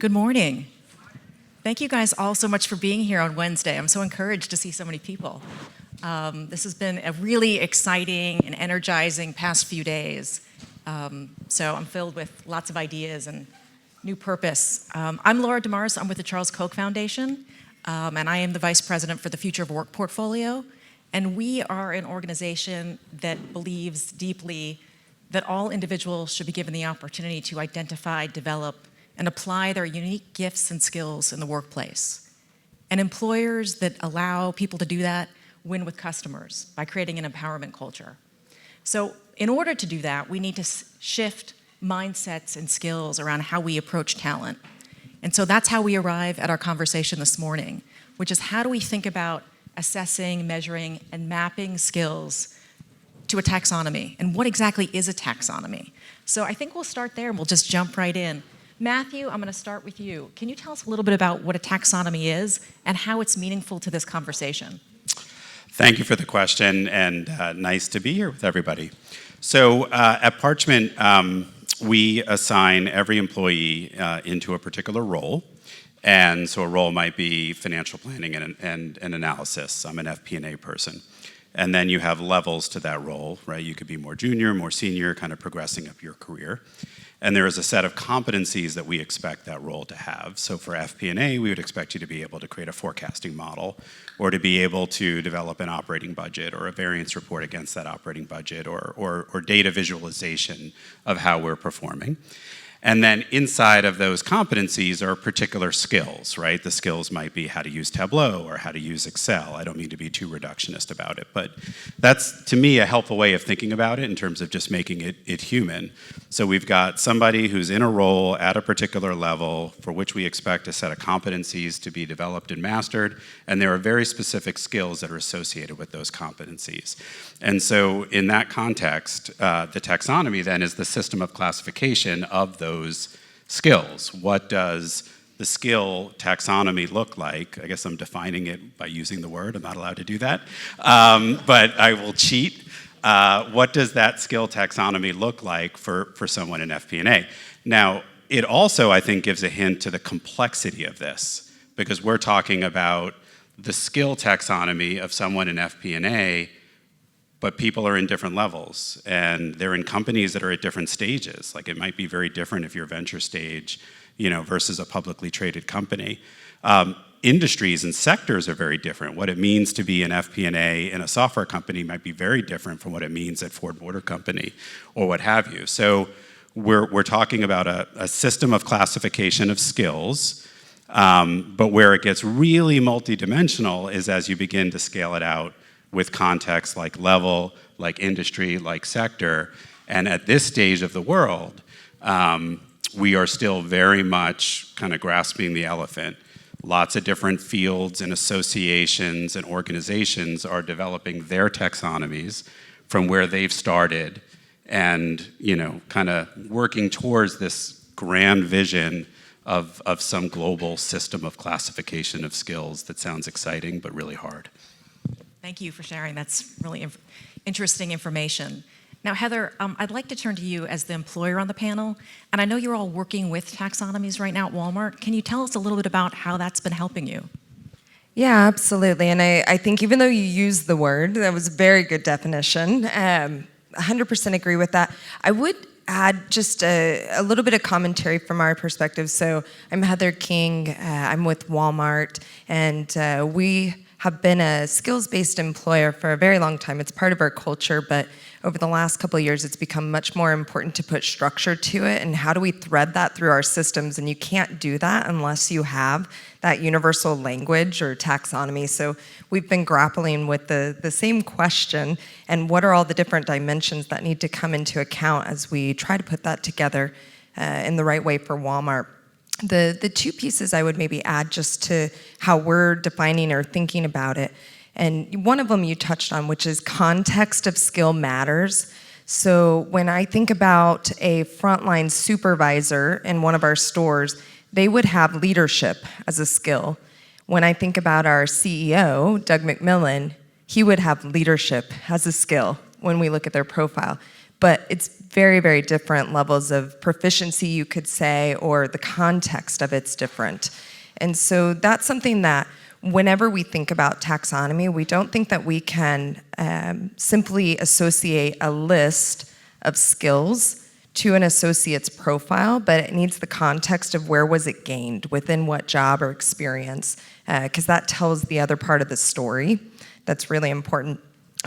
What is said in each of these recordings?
Good morning. Thank you guys all so much for being here on Wednesday. I'm so encouraged to see so many people. This has been a really exciting and energizing past few days. So I'm filled with lots of ideas and new purpose. I'm Laura Demarse. I'm with the Charles Koch Foundation, and I am the Vice President for the Future of Work portfolio. And we are an organization that believes deeply that all individuals should be given the opportunity to identify, develop, and apply their unique gifts and skills in the workplace. And employers that allow people to do that win with customers by creating an empowerment culture. So in order to do that, we need to shift mindsets and skills around how we approach talent. And so that's how we arrive at our conversation this morning, which is how do we think about assessing, measuring, and mapping skills to a taxonomy, and what exactly is a taxonomy? So I think we'll start there and we'll just jump right in. Matthew, I'm going to start with you. Can you tell us a little bit about what a taxonomy is and how it's meaningful to this conversation? Thank you for the question, and nice to be here with everybody. So at Parchment, we assign every employee into a particular role. And so a role might be financial planning and analysis. I'm an FP&A person. And then you have levels to that role, right? You could be more junior, more senior, kind of progressing up your career. And there is a set of competencies that we expect that role to have. So for FP&A, we would expect you to be able to create a forecasting model, or to be able to develop an operating budget or a variance report against that operating budget, or data visualization of how we're performing. And then inside of those competencies are particular skills, right? The skills might be how to use Tableau or how to use Excel. I don't mean to be too reductionist about it, but that's, to me, a helpful way of thinking about it in terms of just making it human. So we've got somebody who's in a role at a particular level for which we expect a set of competencies to be developed and mastered, and there are very specific skills that are associated with those competencies. And so in that context, the taxonomy then is the system of classification of those skills. What does the skill taxonomy look like? I guess I'm defining it by using the word. I'm not allowed to do that, but I will cheat. What does that skill taxonomy look like for someone in FP&A? Now, it also, I think, gives a hint to the complexity of this, because we're talking about the skill taxonomy of someone in FP&A, but people are in different levels, and they're in companies that are at different stages. Like, it might be very different if you're venture stage, versus a publicly traded company. Industries and sectors are very different. What it means to be an FP&A in a software company might be very different from what it means at Ford Motor Company or what have you. So we're talking about a system of classification of skills, but where it gets really multidimensional is as you begin to scale it out with context like level, like industry, like sector. And at this stage of the world, we are still very much kind of grasping the elephant. Lots of different fields and associations and organizations are developing their taxonomies from where they've started, and kind of working towards this grand vision of some global system of classification of skills that sounds exciting but really hard. Thank you for sharing. That's really interesting information. Now, Heather, I'd like to turn to you as the employer on the panel. And I know you're all working with taxonomies right now at Walmart. Can you tell us a little bit about how that's been helping you? Yeah, absolutely. And I think even though you used the word, that was a very good definition. 100% agree with that. I would add just a little bit of commentary from our perspective. So I'm Heather King. I'm with Walmart, and we have been a skills-based employer for a very long time. It's part of our culture, but over the last couple of years, it's become much more important to put structure to it, and how do we thread that through our systems? And you can't do that unless you have that universal language or taxonomy. So we've been grappling with the same question, and what are all the different dimensions that need to come into account as we try to put that together in the right way for Walmart. The two pieces I would maybe add just to how we're defining or thinking about it, and one of them you touched on, which is context of skill matters. So when I think about a frontline supervisor in one of our stores, they would have leadership as a skill. When I think about our CEO, Doug McMillan, he would have leadership as a skill when we look at their profile. but it's very, very different levels of proficiency, you could say, or the context of it's different. And so that's something that whenever we think about taxonomy, we don't think that we can simply associate a list of skills to an associate's profile, but it needs the context of where was it gained, within what job or experience, because that tells the other part of the story. That's really important.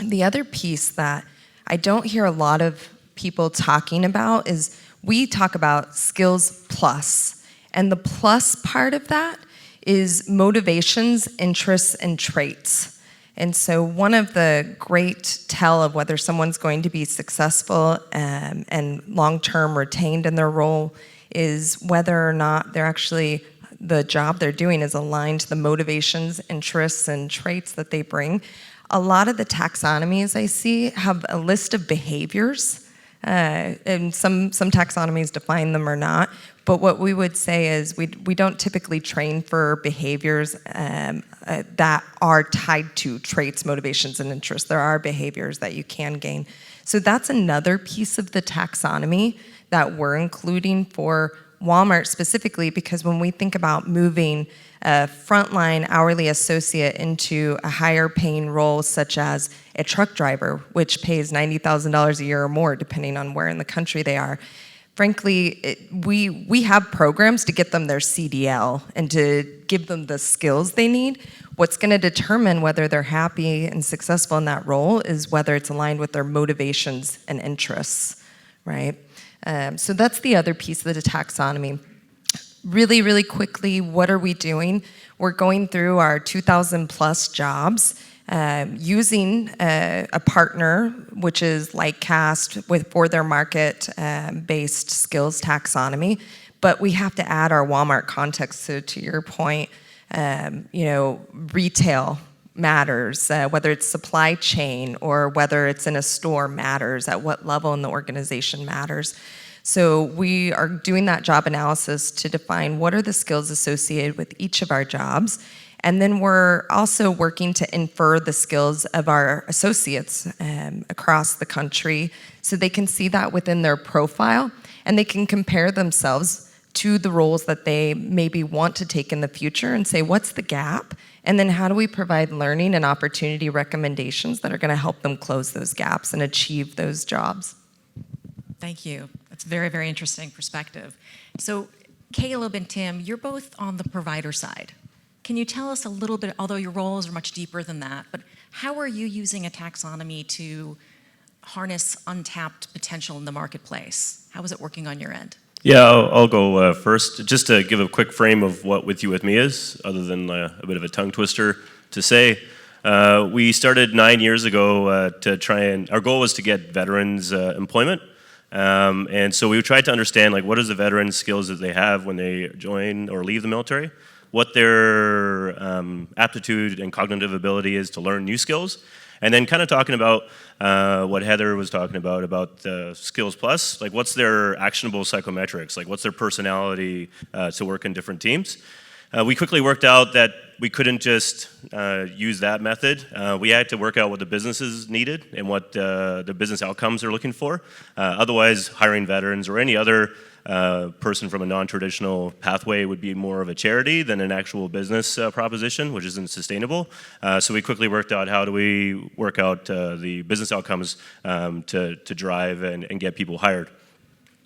The other piece that I don't hear a lot of people talking about is we talk about skills plus, and the plus part of that is motivations, interests, and traits. And so one of the great tell of whether someone's going to be successful and long-term retained in their role is whether or not they're actually, the job they're doing is aligned to the motivations, interests, and traits that they bring. A lot of the taxonomies I see have a list of behaviors, and some taxonomies define them or not. But what we would say is we don't typically train for behaviors that are tied to traits, motivations, and interests. There are behaviors that you can gain. So that's another piece of the taxonomy that we're including for Walmart specifically, because when we think about moving a frontline hourly associate into a higher paying role such as a truck driver, which pays $90,000 a year or more depending on where in the country they are, frankly, we have programs to get them their CDL and to give them the skills they need. What's going to determine whether they're happy and successful in that role is whether it's aligned with their motivations and interests, right? So that's the other piece of the taxonomy. Really, really quickly, what are we doing? We're going through our 2,000 plus jobs using a partner, which is like Cast for their market-based skills taxonomy, but we have to add our Walmart context. So to your point, retail matters, whether it's supply chain or whether it's in a store matters, at what level in the organization matters. So we are doing that job analysis to define what are the skills associated with each of our jobs. And then we're also working to infer the skills of our associates across the country so they can see that within their profile and they can compare themselves to the roles that they maybe want to take in the future and say, what's the gap? And then how do we provide learning and opportunity recommendations that are going to help them close those gaps and achieve those jobs? Thank you. That's a very, very interesting perspective. So Caleb and Tim, you're both on the provider side. Can you tell us a little bit, although your roles are much deeper than that, but how are you using a taxonomy to harness untapped potential in the marketplace? How is it working on your end? Yeah, I'll go first. Just to give a quick frame of what WithYouWithMe is, other than a bit of a tongue twister to say. We started 9 years ago to try and, our goal was to get veterans employment. And so we tried to understand, like, what is the veteran skills that they have when they join or leave the military, what their aptitude and cognitive ability is to learn new skills, and then kind of talking about what Heather was talking about skills plus, like what's their actionable psychometrics, like what's their personality to work in different teams. We quickly worked out that we couldn't just use that method. We had to work out what the businesses needed and what the business outcomes they're looking for. Otherwise, hiring veterans or any other person from a non-traditional pathway would be more of a charity than an actual business proposition, which isn't sustainable. So we quickly worked out how do we work out the business outcomes to drive and get people hired.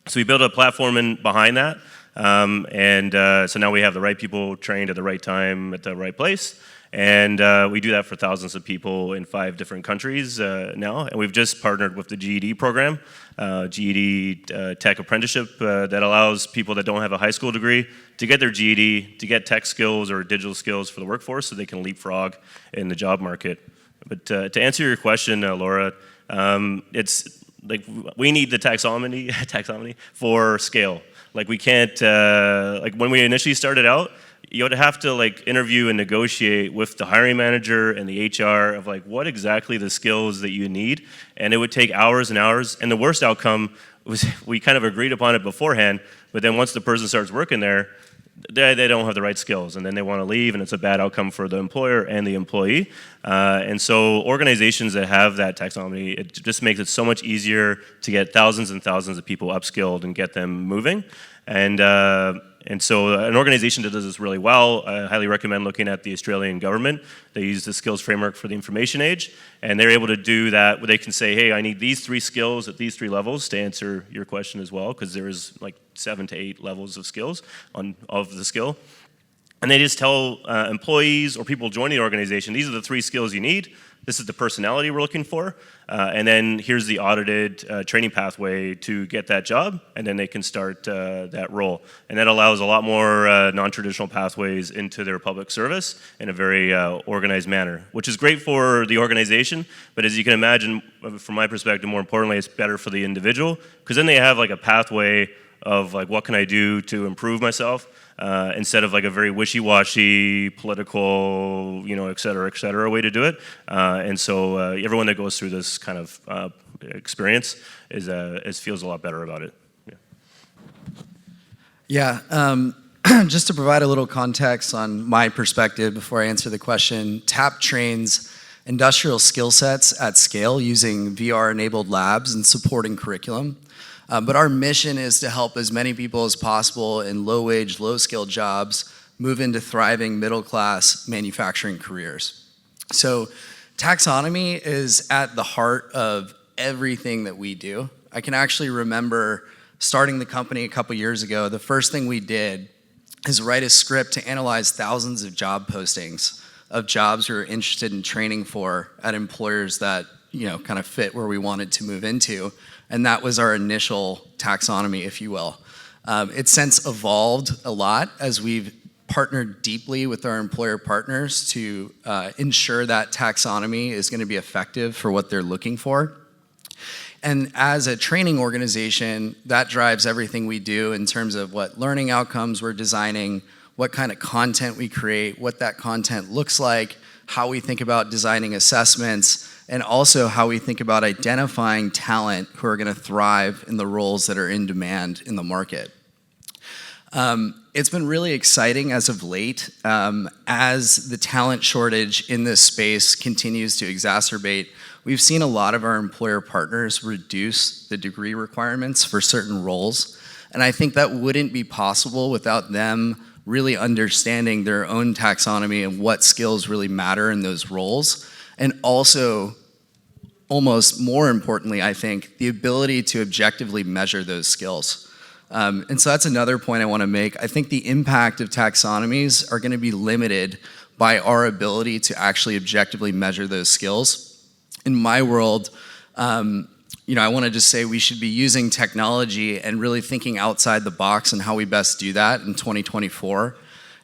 So we built a platform behind that. So now we have the right people trained at the right time at the right place. And we do that for thousands of people in 5 different countries now. And we've just partnered with the GED program, GED Tech Apprenticeship, that allows people that don't have a high school degree to get their GED, to get tech skills or digital skills for the workforce so they can leapfrog in the job market. But to answer your question, Laura, it's like we need the taxonomy for scale. Like we can't, like when we initially started out, you would have to like interview and negotiate with the hiring manager and the HR of like what exactly the skills that you need, and it would take hours and hours. And the worst outcome was we kind of agreed upon it beforehand, but then once the person starts working there, they don't have the right skills, and then they want to leave, and it's a bad outcome for the employer and the employee. And so organizations that have that taxonomy, it just makes it so much easier to get thousands and thousands of people upskilled and get them moving. And so an organization that does this really well, I highly recommend looking at the Australian government. They use the skills framework for the information age, and they're able to do that where they can say, hey, I need these 3 skills at these 3 levels, to answer your question as well, because there is like 7 to 8 levels of skills of the skill. And they just tell employees or people joining the organization, these are the 3 skills you need. This is the personality we're looking for. And then here's the audited training pathway to get that job, and then they can start that role. And that allows a lot more non-traditional pathways into their public service in a very organized manner, which is great for the organization, but as you can imagine, from my perspective, more importantly, it's better for the individual, because then they have like a pathway of like, what can I do to improve myself? Instead of like a very wishy-washy political, et cetera, way to do it. And so everyone that goes through this kind of experience feels a lot better about it. Yeah, just to provide a little context on my perspective before I answer the question, TAP trains industrial skill sets at scale using VR-enabled labs and supporting curriculum. But our mission is to help as many people as possible in low-wage, low-skilled jobs move into thriving middle-class manufacturing careers. So taxonomy is at the heart of everything that we do. I can actually remember starting the company a couple years ago. The first thing we did is write a script to analyze thousands of job postings of jobs we were interested in training for at employers that kind of fit where we wanted to move into. And that was our initial taxonomy, if you will. It's since evolved a lot as we've partnered deeply with our employer partners to ensure that taxonomy is going to be effective for what they're looking for. And as a training organization, that drives everything we do in terms of what learning outcomes we're designing, what kind of content we create, what that content looks like, how we think about designing assessments, and also how we think about identifying talent who are going to thrive in the roles that are in demand in the market. It's been really exciting as of late as the talent shortage in this space continues to exacerbate. We've seen a lot of our employer partners reduce the degree requirements for certain roles, and I think that wouldn't be possible without them really understanding their own taxonomy and what skills really matter in those roles, and also, almost more importantly, I think, the ability to objectively measure those skills. And so that's another point I want to make. I think the impact of taxonomies are going to be limited by our ability to actually objectively measure those skills. In my world, I want to just say we should be using technology and really thinking outside the box and how we best do that in 2024.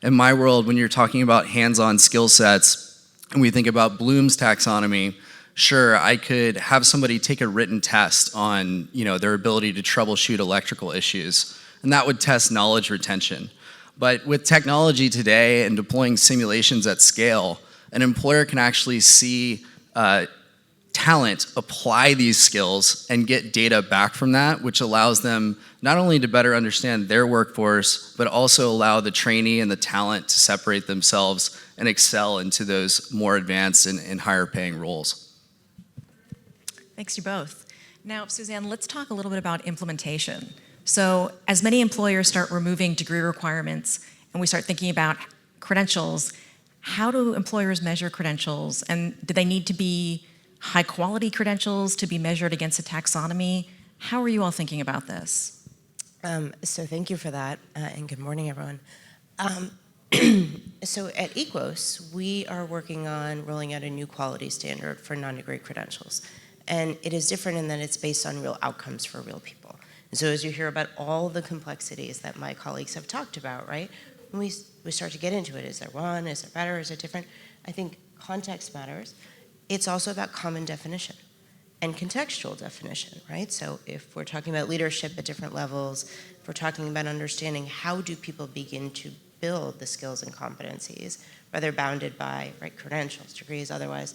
In my world, when you're talking about hands-on skill sets, and we think about Bloom's taxonomy, sure, I could have somebody take a written test on, their ability to troubleshoot electrical issues, and that would test knowledge retention. But with technology today and deploying simulations at scale, an employer can actually see talent apply these skills and get data back from that, which allows them not only to better understand their workforce, but also allow the trainee and the talent to separate themselves and excel into those more advanced and higher paying roles. Thanks, you both. Now, Suzanne, let's talk a little bit about implementation. So as many employers start removing degree requirements and we start thinking about credentials, how do employers measure credentials? And do they need to be high quality credentials to be measured against a taxonomy? How are you all thinking about this? So thank you for that, and good morning, everyone. So at EQOS, we are working on rolling out a new quality standard for non-degree credentials. And it is different in that it's based on real outcomes for real people. And so as you hear about all the complexities that my colleagues have talked about, right, when we start to get into it, is there one, is there better, is it different? I think context matters. It's also about common definition and contextual definition, right? So if we're talking about leadership at different levels, if we're talking about understanding how do people begin to build the skills and competencies, whether bounded by credentials, degrees, otherwise,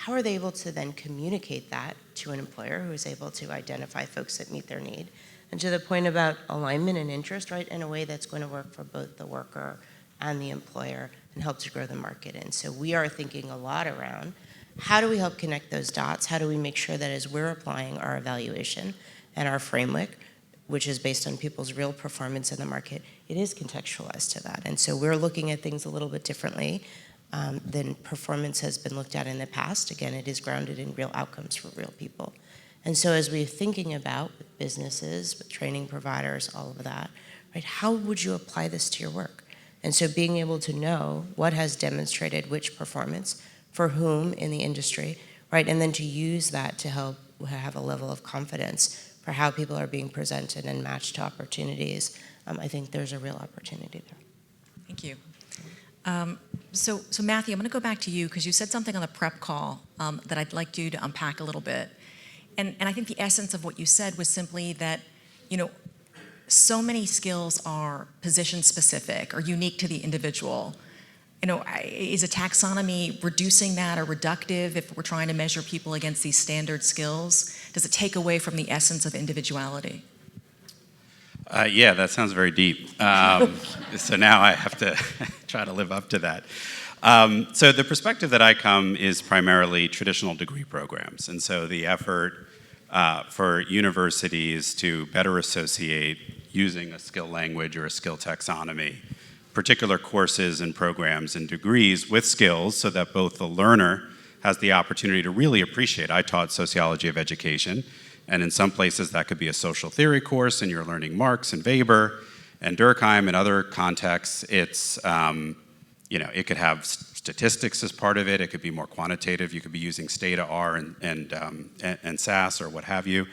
how are they able to then communicate that to an employer who is able to identify folks that meet their need? And to the point about alignment and interest, right, in a way that's going to work for both the worker and the employer and help to grow the market. And so we are thinking a lot around how do we help connect those dots? How do we make sure that as we're applying our evaluation and our framework, which is based on people's real performance in the market, it is contextualized to that. And so we're looking at things a little bit differently than performance has been looked at in the past. Again, it is grounded in real outcomes for real people. And so as we're thinking about with businesses, with training providers, all of that, right, how would you apply this to your work? And so being able to know what has demonstrated which performance for whom in the industry, right, and then to use that to help have a level of confidence for how people are being presented and matched to opportunities, I think there's a real opportunity there. Thank you. So Matthew, I'm going to go back to you because you said something on the prep call that I'd like you to unpack a little bit. And I think the essence of what you said was simply that, so many skills are position specific or unique to the individual. Is a taxonomy reducing that or reductive if we're trying to measure people against these standard skills? Does it take away from the essence of individuality? Yeah, that sounds very deep. So now I have to try to live up to that. So the perspective that I come is primarily traditional degree programs. And so the effort for universities to better associate using a skill language or a skill taxonomy, particular courses and programs and degrees with skills so that both the learner has the opportunity to really appreciate. I taught sociology of education, and in some places that could be a social theory course and you're learning Marx and Weber and Durkheim and other contexts. It's, it could have statistics as part of it. It could be more quantitative. You could be using Stata R and SAS or what have you.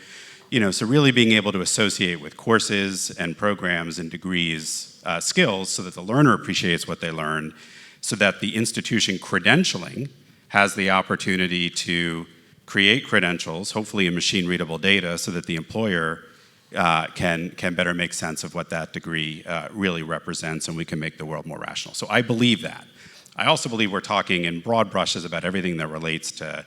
So really being able to associate with courses and programs and degrees skills so that the learner appreciates what they learned, so that the institution credentialing has the opportunity to create credentials, hopefully in machine-readable data, so that the employer can better make sense of what that degree really represents, and we can make the world more rational. So I believe that. I also believe we're talking in broad brushes about everything that relates to,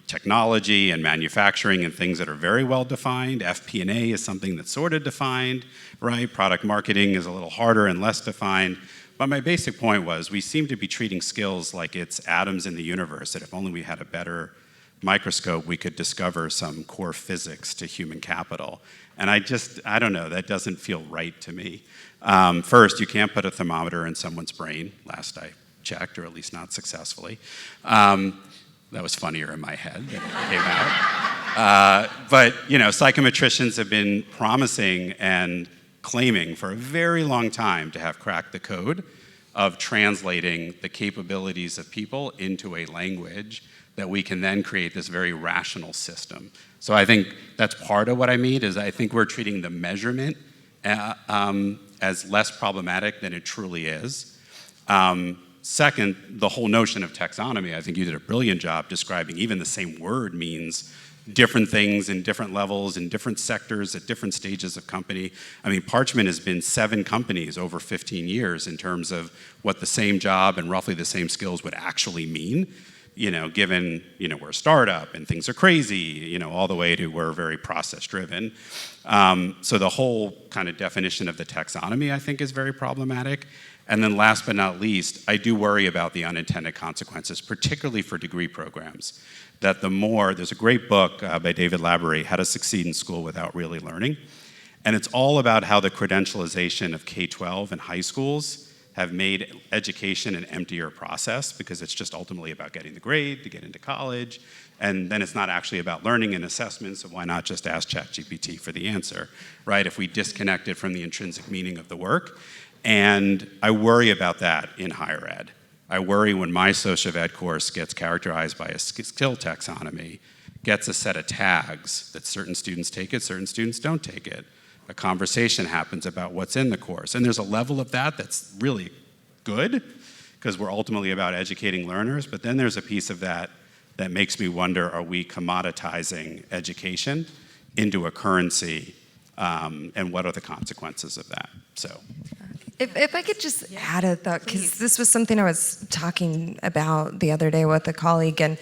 technology and manufacturing and things that are very well defined. FP&A is something that's sort of defined, right? Product marketing is a little harder and less defined. But my basic point was we seem to be treating skills like it's atoms in the universe, that if only we had a better microscope, we could discover some core physics to human capital. And I don't know, that doesn't feel right to me. First, you can't put a thermometer in someone's brain, last I checked, or at least not successfully. That was funnier in my head than it came out. But psychometricians have been promising and claiming for a very long time to have cracked the code of translating the capabilities of people into a language that we can then create this very rational system. So I think that's part of what I mean, is I think we're treating the measurement as less problematic than it truly is. Second, the whole notion of taxonomy, I think you did a brilliant job describing even the same word means different things in different levels, in different sectors, at different stages of company. I mean, Parchment has been 7 companies over 15 years in terms of what the same job and roughly the same skills would actually mean, given, we're a startup and things are crazy, all the way to we're very process-driven. So the whole kind of definition of the taxonomy, I think, is very problematic. And then last but not least, I do worry about the unintended consequences, particularly for degree programs. That there's a great book by David Labaree, How to Succeed in School Without Really Learning. And it's all about how the credentialization of K-12 and high schools have made education an emptier process, because it's just ultimately about getting the grade to get into college. And then it's not actually about learning and assessment, so why not just ask ChatGPT for the answer, right? If we disconnect it from the intrinsic meaning of the work. And I worry about that in higher ed. I worry when my social ed course gets characterized by a skill taxonomy, gets a set of tags that certain students take it, certain students don't take it. A conversation happens about what's in the course. And there's a level of that that's really good, because we're ultimately about educating learners, but then there's a piece of that that makes me wonder, are we commoditizing education into a currency, and what are the consequences of that? So. If I could just add a thought, because this was something I was talking about the other day with a colleague, and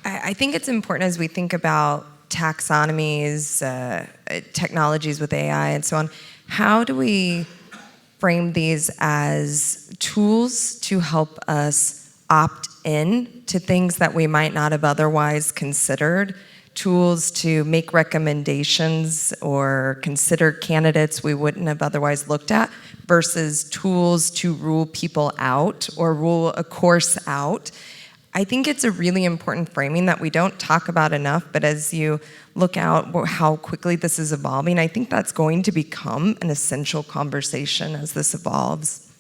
I think it's important as we think about taxonomies, technologies with AI and so on, how do we frame these as tools to help us opt in to things that we might not have otherwise considered, tools to make recommendations or consider candidates we wouldn't have otherwise looked at, versus tools to rule people out or rule a course out. I think it's a really important framing that we don't talk about enough, but as you look out how quickly this is evolving, I think that's going to become an essential conversation as this evolves.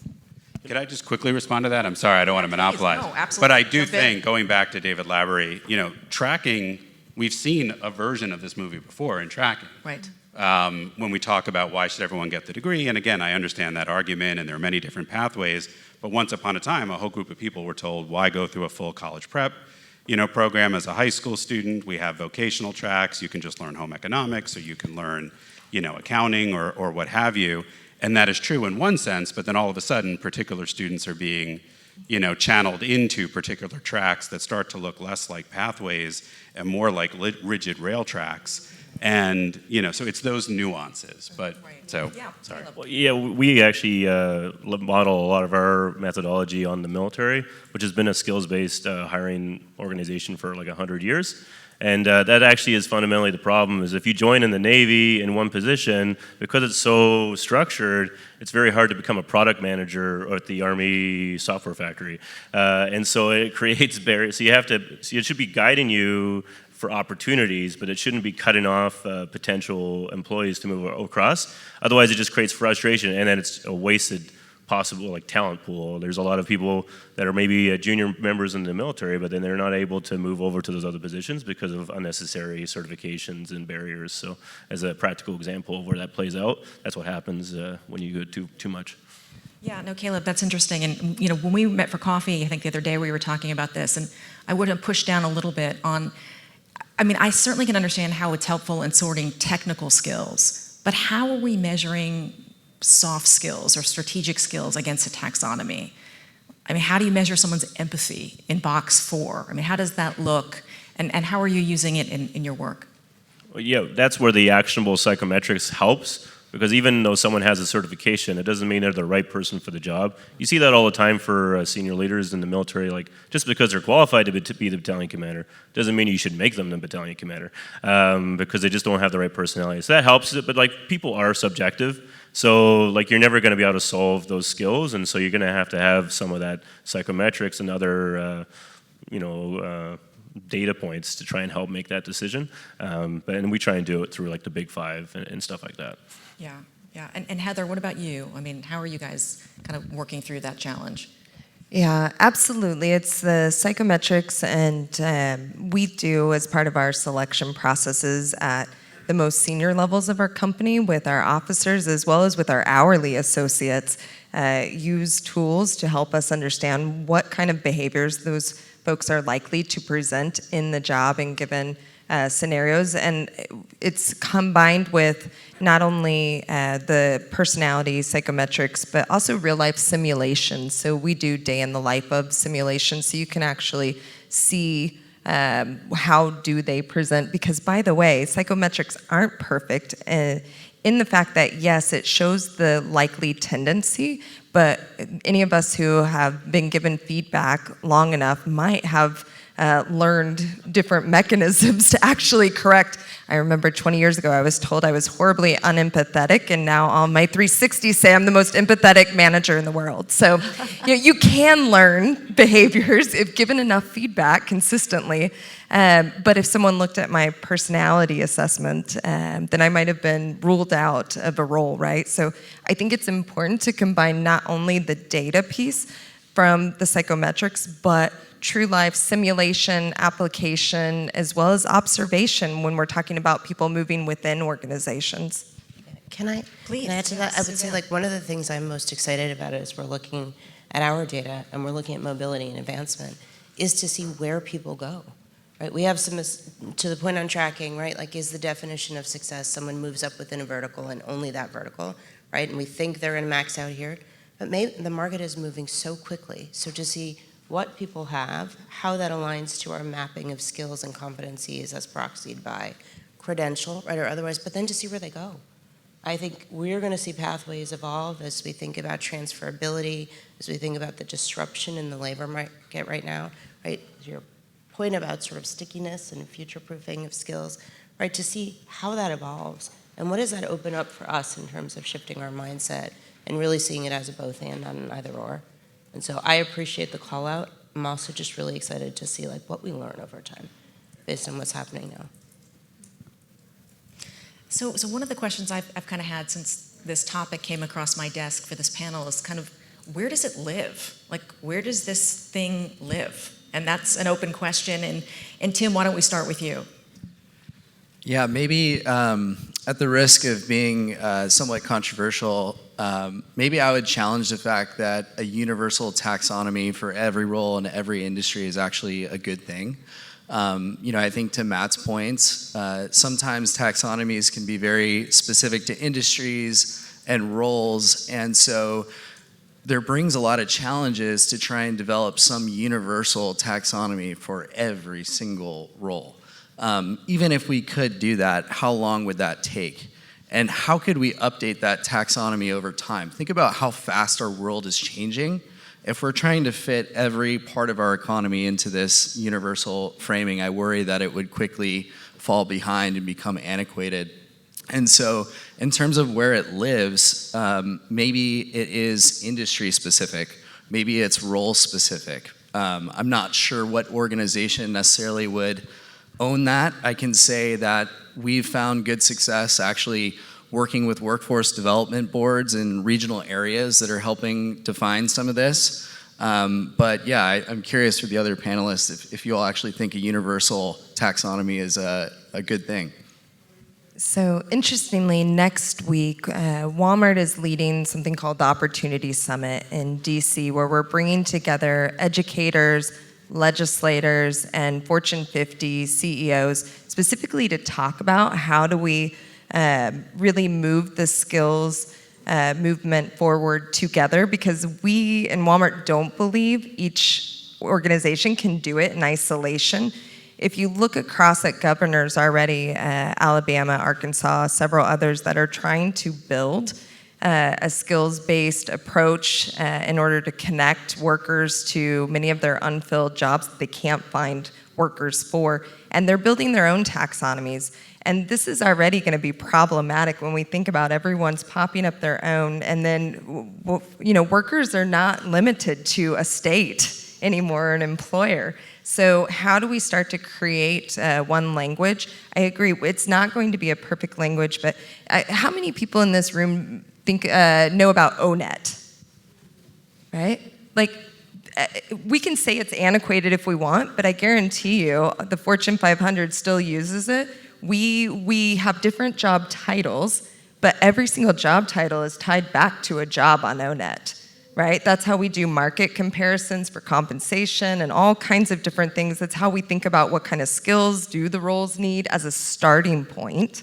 Could I just quickly respond to that? I'm sorry, I don't want to monopolize. No, absolutely. But I do Jump in. think, going back to David Laborie, tracking, we've seen a version of this movie before in tracking. Right. When we talk about why should everyone get the degree, and again, I understand that argument, and there are many different pathways, but once upon a time, a whole group of people were told, why go through a full college prep program as a high school student? We have vocational tracks. You can just learn home economics, or you can learn, accounting or what have you. And that is true in one sense, but then all of a sudden, particular students are being, channeled into particular tracks that start to look less like pathways and more like rigid rail tracks. And, so it's those nuances, but, so, Yeah. sorry. Well, yeah, we actually model a lot of our methodology on the military, which has been a skills-based hiring organization for like 100 years. And that actually is fundamentally the problem, is if you join in the Navy in one position, because it's so structured, it's very hard to become a product manager at the Army software factory. And so it creates barriers. So it should be guiding you for opportunities, but it shouldn't be cutting off potential employees to move across. Otherwise, it just creates frustration, and then it's a wasted possible talent pool. There's a lot of people that are maybe junior members in the military, but then they're not able to move over to those other positions because of unnecessary certifications and barriers. So, as a practical example of where that plays out, that's what happens when you go too much. Yeah, no, Caleb, that's interesting. And, when we met for coffee, I think the other day we were talking about this, and I would have pushed down a little bit on, I certainly can understand how it's helpful in sorting technical skills, but how are we measuring soft skills or strategic skills against a taxonomy? How do you measure someone's empathy in box 4? How does that look, and how are you using it in your work? Well, yeah, that's where the actionable psychometrics helps, because even though someone has a certification, it doesn't mean they're the right person for the job. You see that all the time for senior leaders in the military. Just because they're qualified to be the battalion commander doesn't mean you should make them the battalion commander, because they just don't have the right personality. So that helps, but people are subjective. So you're never going to be able to solve those skills, and so you're going to have some of that psychometrics and other data points to try and help make that decision. And we try and do it through the Big Five and stuff like that. Yeah. And Heather, what about you? How are you guys kind of working through that challenge? Yeah, absolutely. It's the psychometrics, and we do, as part of our selection processes at the most senior levels of our company, with our officers as well as with our hourly associates, use tools to help us understand what kind of behaviors those folks are likely to present in the job in given scenarios. And it's combined with not only the personality psychometrics, but also real life simulations. So we do day in the life of simulations, so you can actually see how do they present. Because, by the way, psychometrics aren't perfect in the fact that, yes, it shows the likely tendency, but any of us who have been given feedback long enough might have learned different mechanisms to actually correct. I remember 20 years ago, I was told I was horribly unempathetic, and now all my 360s say I'm the most empathetic manager in the world. So you can learn behaviors if given enough feedback consistently. But if someone looked at my personality assessment, then I might have been ruled out of a role, right? So I think it's important to combine not only the data piece from the psychometrics, but true life simulation, application, as well as observation when we're talking about people moving within organizations. Can I add to that? I would say one of the things I'm most excited about is we're looking at our data and we're looking at mobility and advancement, is to see where people go. Right? We have some, to the point on tracking, right? Is the definition of success someone moves up within a vertical and only that vertical, right? And we think they're going to max out here, but maybe the market is moving so quickly. So to see what people have, how that aligns to our mapping of skills and competencies as proxied by credential, right, or otherwise, but then to see where they go. I think we're going to see pathways evolve as we think about transferability, as we think about the disruption in the labor market right now, right? Your point about sort of stickiness and future-proofing of skills, right? To see how that evolves and what does that open up for us in terms of shifting our mindset and really seeing it as a both and, not an either or. And so I appreciate the call out. I'm also just really excited to see like what we learn over time based on what's happening now. So one of the questions I've kind of had since this topic came across my desk for this panel is kind of, where does it live? Like, where does this thing live? And that's an open question. And Tim, why don't we start with you? Yeah, maybe at the risk of being somewhat controversial, maybe I would challenge the fact that a universal taxonomy for every role in every industry is actually a good thing. I think to Matt's points, sometimes taxonomies can be very specific to industries and roles, and so there brings a lot of challenges to try and develop some universal taxonomy for every single role. Even if we could do that, how long would that take? And how could we update that taxonomy over time? Think about how fast our world is changing. If we're trying to fit every part of our economy into this universal framing, I worry that it would quickly fall behind and become antiquated. And so in terms of where it lives, maybe it is industry specific, maybe it's role specific. I'm not sure what organization necessarily would own that. I can say that we've found good success actually working with workforce development boards in regional areas that are helping define some of this. But yeah, I'm curious for the other panelists if you all actually think a universal taxonomy is a good thing. So interestingly, next week, Walmart is leading something called the Opportunity Summit in DC, where we're bringing together educators, legislators, and Fortune 50 CEOs specifically to talk about how do we really move the skills movement forward together, because we in Walmart don't believe each organization can do it in isolation. If you look across at governors already, Alabama, Arkansas, several others that are trying to build a skills-based approach in order to connect workers to many of their unfilled jobs that they can't find workers for, and they're building their own taxonomies. And this is already going to be problematic when we think about everyone's popping up their own, and then workers are not limited to a state anymore, or an employer. So how do we start to create one language? I agree, it's not going to be a perfect language, but how many people in this room know about ONET, right? Like, we can say it's antiquated if we want, but I guarantee you the Fortune 500 still uses it. We have different job titles, but every single job title is tied back to a job on ONET, right? That's how we do market comparisons for compensation and all kinds of different things. That's how we think about what kind of skills do the roles need as a starting point.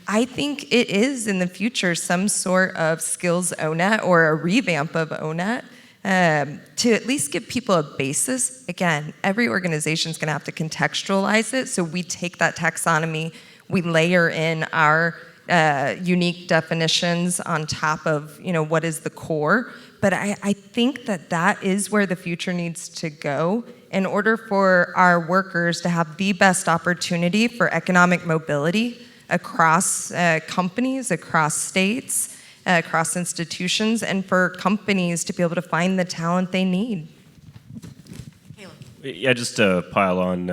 I think it is in the future some sort of skills ONET or a revamp of ONET. To at least give people a basis. Again, every organization is going to have to contextualize it, so we take that taxonomy, we layer in our unique definitions on top of what is the core. But I think that is where the future needs to go in order for our workers to have the best opportunity for economic mobility across companies, across states, across institutions, and for companies to be able to find the talent they need. Yeah, just to pile on,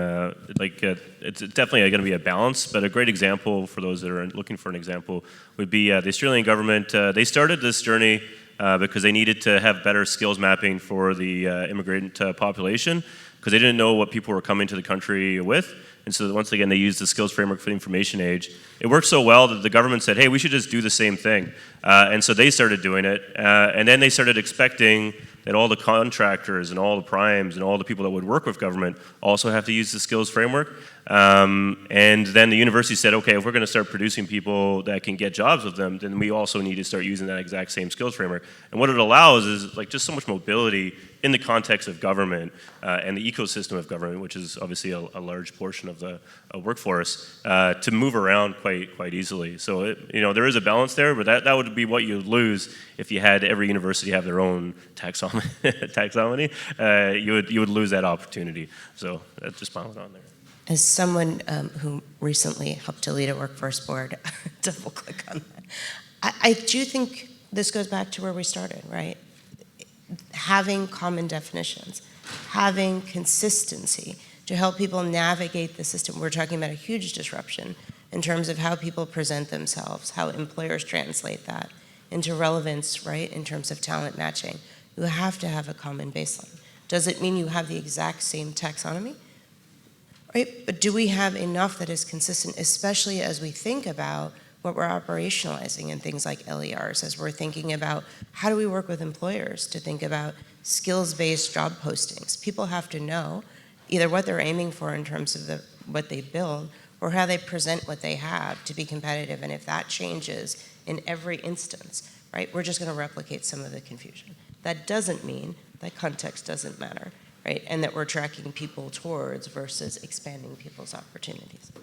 it's definitely going to be a balance, but a great example for those that are looking for an example would be the Australian government. They started this journey because they needed to have better skills mapping for the immigrant population, because they didn't know what people were coming to the country with. And so once again, they used the skills framework for the information age. It worked so well that the government said, hey, we should just do the same thing. And so they started doing it. And then they started expecting that all the contractors and all the primes and all the people that would work with government also have to use the skills framework. And then the university said, okay, if we're going to start producing people that can get jobs with them, then we also need to start using that exact same skills framework. And what it allows is like just so much mobility in the context of government and the ecosystem of government, which is obviously a large portion of the workforce, to move around quite easily. So there is a balance there, but that would be what you'd lose if you had every university have their own taxonomy. You would lose that opportunity. So that's just piling on there. As someone who recently helped to lead a workforce board, double click on that, I do think this goes back to where we started, right? Having common definitions, having consistency to help people navigate the system. We're talking about a huge disruption in terms of how people present themselves, how employers translate that into relevance, right, in terms of talent matching. You have to have a common baseline. Does it mean you have the exact same taxonomy? Right, but do we have enough that is consistent, especially as we think about what we're operationalizing in things like LERs, as we're thinking about how do we work with employers to think about skills-based job postings? People have to know either what they're aiming for in terms of what they build or how they present what they have to be competitive. And if that changes in every instance, right, we're just going to replicate some of the confusion. That doesn't mean that context doesn't matter. Right, and that we're tracking people towards versus expanding people's opportunities.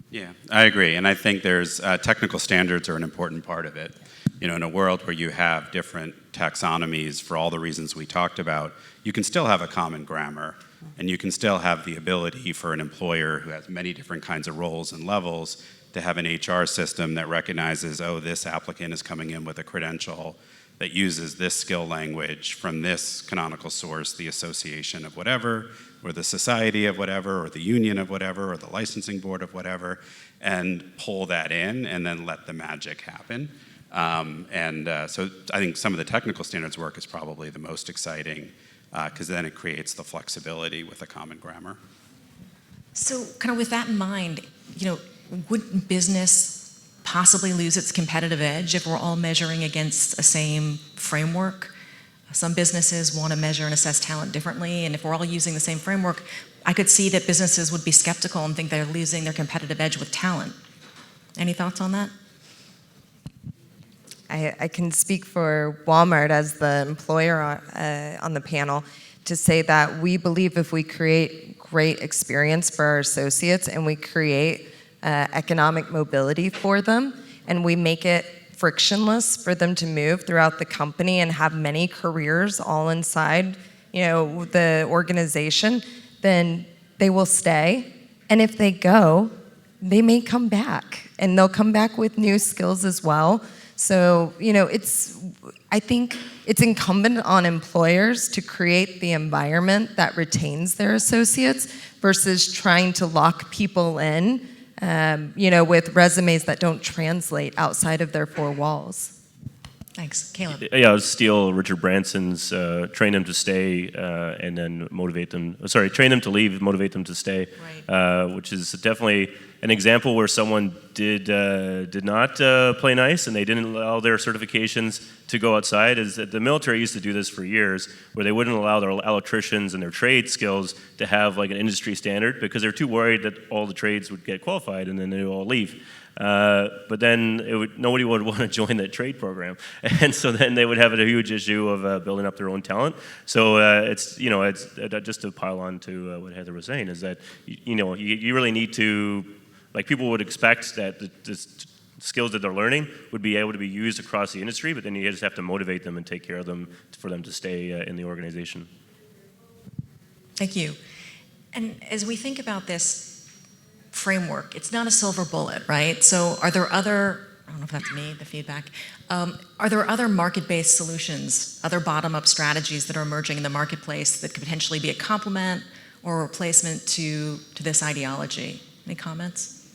Yeah, I agree, and I think there's technical standards are an important part of it. You know, in a world where you have different taxonomies for all the reasons we talked about, you can still have a common grammar, and you can still have the ability for an employer who has many different kinds of roles and levels to have an HR system that recognizes, oh, this applicant is coming in with a credential that uses this skill language from this canonical source, the association of whatever, or the society of whatever, or the union of whatever, or the licensing board of whatever, and pull that in and then let the magic happen. So I think some of the technical standards work is probably the most exciting because then it creates the flexibility with a common grammar. So kind of with that in mind, wouldn't business possibly lose its competitive edge if we're all measuring against a same framework? Some businesses want to measure and assess talent differently, and if we're all using the same framework, I could see that businesses would be skeptical and think they're losing their competitive edge with talent. Any thoughts on that? I can speak for Walmart as the employer on the panel to say that we believe if we create great experience for our associates and we create economic mobility for them, and we make it frictionless for them to move throughout the company and have many careers all inside, the organization, then they will stay. And if they go, they may come back, and they'll come back with new skills as well. So, I think it's incumbent on employers to create the environment that retains their associates versus trying to lock people in with resumes that don't translate outside of their four walls. Thanks. Caleb. Yeah, I'll steal Richard Branson's train them to stay and then motivate them. Sorry, train them to leave, motivate them to stay, Right. Which is definitely an example where someone did not play nice and they didn't allow their certifications to go outside. Is that the military used to do this for years, where they wouldn't allow their electricians and their trade skills to have like an industry standard because they're too worried that all the trades would get qualified and then they would all leave. But then nobody would want to join that trade program, and so then they would have a huge issue of building up their own talent. So it's just to pile on to what Heather was saying is that you really need to, like, people would expect that the skills that they're learning would be able to be used across the industry, but then you just have to motivate them and take care of them for them to stay in the organization. Thank you. And as we think about this framework, it's not a silver bullet, right? So are there other, I don't know if that's me, the feedback, are there other market-based solutions, other bottom-up strategies that are emerging in the marketplace that could potentially be a complement or a replacement to this ideology? Any comments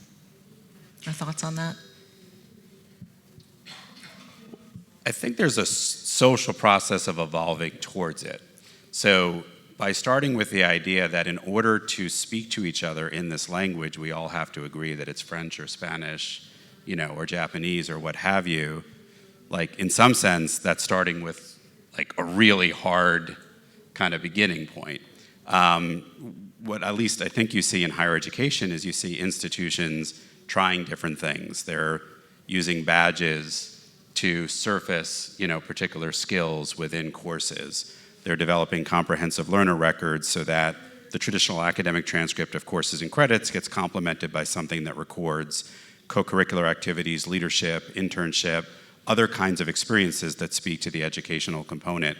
or thoughts on that? I think there's a social process of evolving towards it. So by starting with the idea that in order to speak to each other in this language, we all have to agree that it's French or Spanish, or Japanese or what have you, like in some sense, that's starting with like a really hard kind of beginning point. what at least I think you see in higher education is you see institutions trying different things. They're using badges to surface, particular skills within courses. They're developing comprehensive learner records so that the traditional academic transcript of courses and credits gets complemented by something that records co-curricular activities, leadership, internship, other kinds of experiences that speak to the educational component.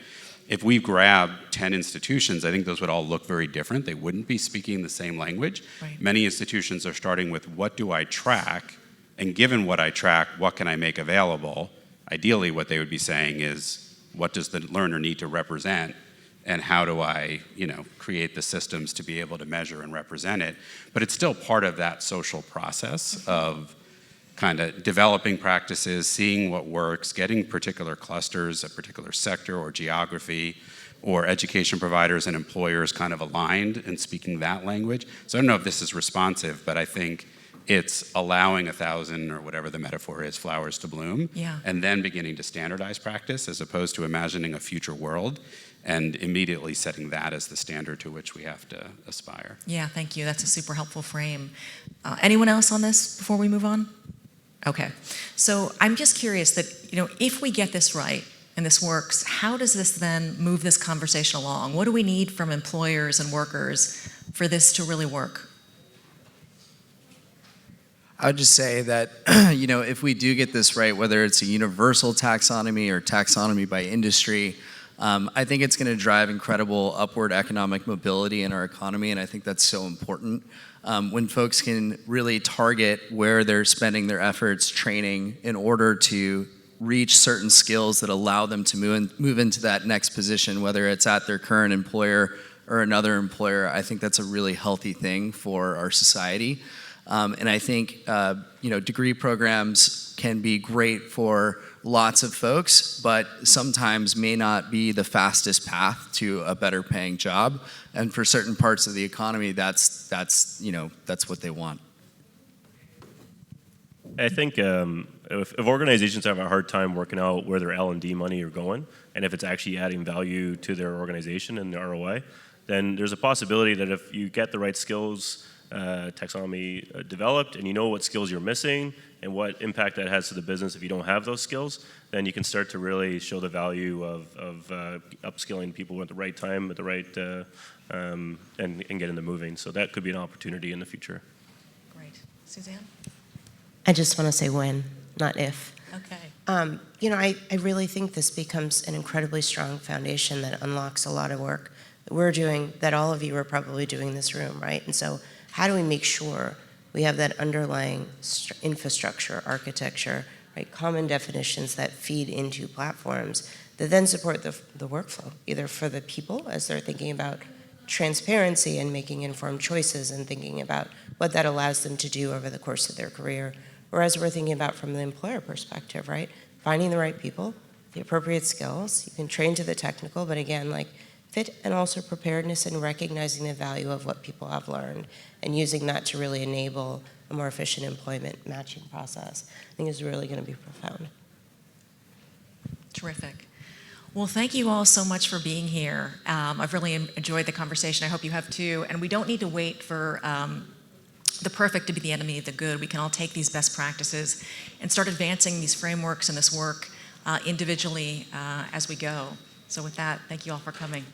If we grab 10 institutions, I think those would all look very different. They wouldn't be speaking the same language. Right. Many institutions are starting with, what do I track? And given what I track, what can I make available? Ideally, what they would be saying is, what does the learner need to represent? And how do I, create the systems to be able to measure and represent it? But it's still part of that social process of kind of developing practices, seeing what works, getting particular clusters, a particular sector or geography, or education providers and employers kind of aligned and speaking that language. So I don't know if this is responsive, but I think it's allowing 1,000, or whatever the metaphor is, flowers to bloom, Yeah. and then beginning to standardize practice as opposed to imagining a future world and immediately setting that as the standard to which we have to aspire. Yeah, thank you. That's a super helpful frame. Anyone else on this before we move on? Okay. So I'm just curious that, if we get this right and this works, how does this then move this conversation along? What do we need from employers and workers for this to really work? I would just say that, if we do get this right, whether it's a universal taxonomy or taxonomy by industry, I think it's going to drive incredible upward economic mobility in our economy, and I think that's so important. When folks can really target where they're spending their efforts training in order to reach certain skills that allow them to move into that next position, whether it's at their current employer or another employer, I think that's a really healthy thing for our society. And I think, degree programs can be great for lots of folks, but sometimes may not be the fastest path to a better paying job. And for certain parts of the economy, that's what they want. I think if organizations have a hard time working out where their L&D money are going, and if it's actually adding value to their organization and the ROI, then there's a possibility that if you get the right skills taxonomy developed, and you know what skills you're missing and what impact that has to the business if you don't have those skills, then you can start to really show the value of upskilling people at the right time, at the right, and getting them moving. So that could be an opportunity in the future. Great. Suzanne? I just want to say when, not if. Okay. I really think this becomes an incredibly strong foundation that unlocks a lot of work that we're doing, that all of you are probably doing in this room, right? And so how do we make sure we have that underlying infrastructure, architecture, right? Common definitions that feed into platforms that then support the workflow, either for the people as they're thinking about transparency and making informed choices and thinking about what that allows them to do over the course of their career, or as we're thinking about from the employer perspective, right? Finding the right people, the appropriate skills. You can train to the technical, but again, fit and also preparedness and recognizing the value of what people have learned and using that to really enable a more efficient employment matching process, I think is really going to be profound. Terrific. Well, thank you all so much for being here. I've really enjoyed the conversation. I hope you have too. And we don't need to wait for the perfect to be the enemy of the good. We can all take these best practices and start advancing these frameworks and this work individually as we go. So with that, thank you all for coming.